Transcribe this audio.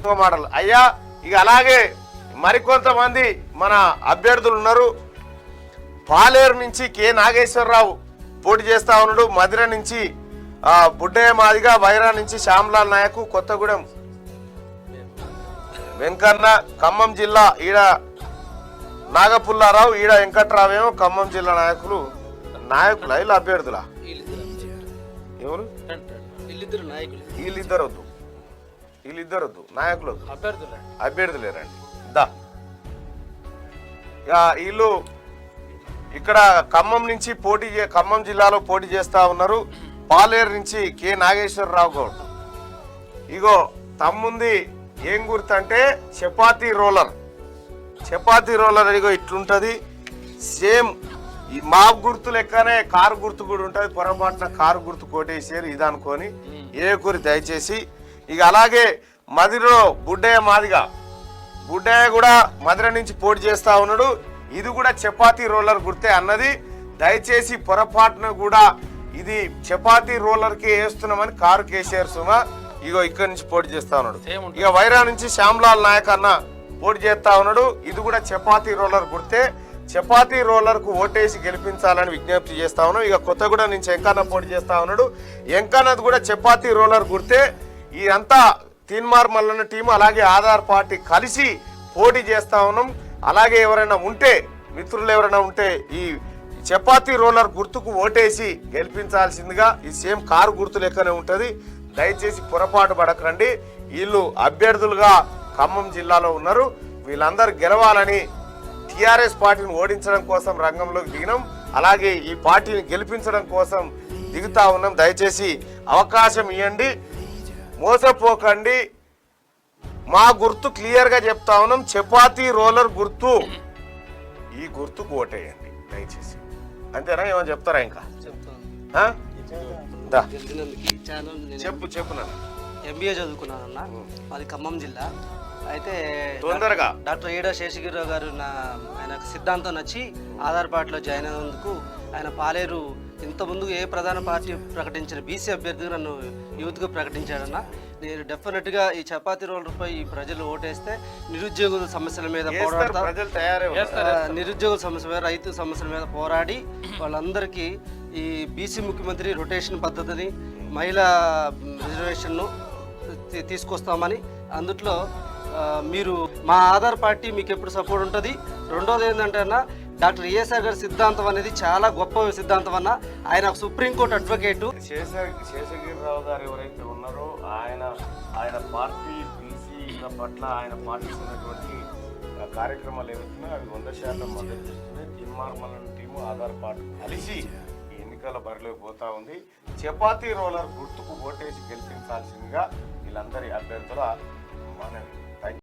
Model అయ్యా. ఇక అలాగే మరికొంతమంది మన అభ్యర్థులు ఉన్నారు. పాలేరు నుంచి కె నాగేశ్వరరావు పోటీ చేస్తా ఉన్నాడు. మధిర నుంచి బుడ్డయ్య మాదిగా, వైరా నుంచి శ్యామ్లాల్ నాయక్, కొత్తగూడెం వెంకన్న, ఖమ్మం జిల్లా ఈడ నాగపుల్లారావు, ఈడ వెంకట్రావేమో ఖమ్మం జిల్లా నాయకుల ఇలా అభ్యర్థులా ఎవరు? వీళ్ళిద్దరు వద్దు నాయకులు అభ్యర్థులేరండి. దా వీళ్ళు ఇక్కడ ఖమ్మం జిల్లాలో పోటీ చేస్తా ఉన్నారు. పాలేరు నుంచి కె నాగేశ్వరరావు గౌడ్. ఇగో తమ్ముంది ఏం గుర్తు అంటే చపాతీ రోలర్. ఇగో ఇట్లుంటది సేమ్. ఈ మా గుర్తు లెక్కనే కారు గుర్తు కూడా ఉంటుంది. పొరపాటున కారు గుర్తు కోటేసారు ఇది అనుకొని ఏ కూరి దయచేసి. ఇక అలాగే మధిరలో బుడ్డయ్య కూడా మధిర నుంచి పోటీ చేస్తా ఉన్నాడు. ఇది కూడా చపాతీ రోలర్ గుర్తే అన్నది. దయచేసి పొరపాటున కూడా ఇది చపాతీ రోలర్కి వేస్తున్నామని కారు కేసీఆర్ సుమ ఇగో ఇక్కడి నుంచి పోటీ చేస్తా ఉన్నాడు. ఇక వైరా నుంచి శ్యామ్లాల్ నాయక్ అన్న పోటీ చేస్తా ఉన్నాడు. ఇది కూడా చపాతీ రోలర్ గుర్తే. చపాతీ రోలర్ కు ఓటేసి గెలిపించాలని విజ్ఞప్తి చేస్తా ఉన్నాం. ఇక కొత్తగూడెం నుంచి ఎంకన్న పోటీ చేస్తా ఉన్నాడు. ఎంకన్నది కూడా చపాతీ రోలర్ గుర్తే. ఇదంతా తీన్మార్ మల్లన్న టీము అలాగే ఆధార్ పార్టీ కలిసి పోటీ చేస్తా ఉన్నాం. అలాగే మిత్రులు ఎవరైనా ఉంటే ఈ చపాతీ రోలర్ గుర్తుకు ఓటేసి గెలిపించాల్సిందిగా. ఈ సేమ్ కారు గుర్తు లెక్కనే ఉంటది. దయచేసి పొరపాటు పడకండి. వీళ్ళు అభ్యర్థులుగా ఖమ్మం జిల్లాలో ఉన్నారు. వీళ్ళందరూ గెలవాలని టిఆర్ఎస్ పార్టీని ఓడించడం కోసం రంగంలోకి దిగినాం. అలాగే ఈ పార్టీని గెలిపించడం కోసం దిగుతా ఉన్నాం. దయచేసి అవకాశం ఇవ్వండి, మోసపోకండి. మా గుర్తు క్లియర్ గా చెప్తా ఉన్నాం, చపాతీ రోలర్ గుర్తు. ఈ గుర్తుకు ఓటేయండి దయచేసి. అంతేనా? ఏమని చెప్తారా ఇంకా? చెప్పు నన్ను. ఎంబీఏ చదువుకున్నానన్నా. అది ఖమ్మం జిల్లా. అయితే తొందరగా డాక్టర్ ఏడా శేషగిరిరావు గారు ఆయన సిద్ధాంతం నచ్చి ఆధార్ పార్టీలో జాయిన్ అయినందుకు ఆయన పాలేరు ఇంతకుముందు ఏ ప్రధాన పార్టీ ప్రకటించిన బీసీ అభ్యర్థిగా నన్ను యూత్గా ప్రకటించాడన్న. నేను డెఫినెట్గా ఈ చపాతీ రోలర్పై ఈ ప్రజలు ఓటేస్తే నిరుద్యోగుల సమస్యల మీద పోరాడతా, నిరుద్యోగుల సమస్య మీద, రైతు సమస్యల మీద పోరాడి వాళ్ళందరికీ ఈ బీసీ ముఖ్యమంత్రి రొటేషన్ పద్ధతిని, మహిళా రిజర్వేషన్ను తీసుకొస్తామని. అందుట్లో మీరు మా ఆధార్ పార్టీ మీకు ఎప్పుడు సపోర్ట్ ఉంటుంది. రెండోది ఏంటంటే అన్న, డాక్టర్ ఏఎస్ఆర్ గారి సిద్ధాంతం అనేది చాలా గొప్ప సిద్ధాంతం అన్న. ఆయన సుప్రీంకోర్టు అడ్వకేట్. శేషగిరిరావు గారు ఎవరైతే ఉన్నారో ఆయన పార్టీ బీసీల పట్ల ఆయన పాటిస్తున్నటువంటి కార్యక్రమాలు ఏవైతున్నాయో అవి 100% మద్దతు చేస్తున్నాయి. తీన్మార్మల్ టీము ఆధార్ పార్టీ కలిసి ఈ ఎన్నికల బరిలోకి పోతా ఉంది. చపాతీ రోలర్ గుర్తుకు ఓటేసి గెలిపించాల్సిందిగా వీళ్ళందరి అభ్యర్థుల మనవి.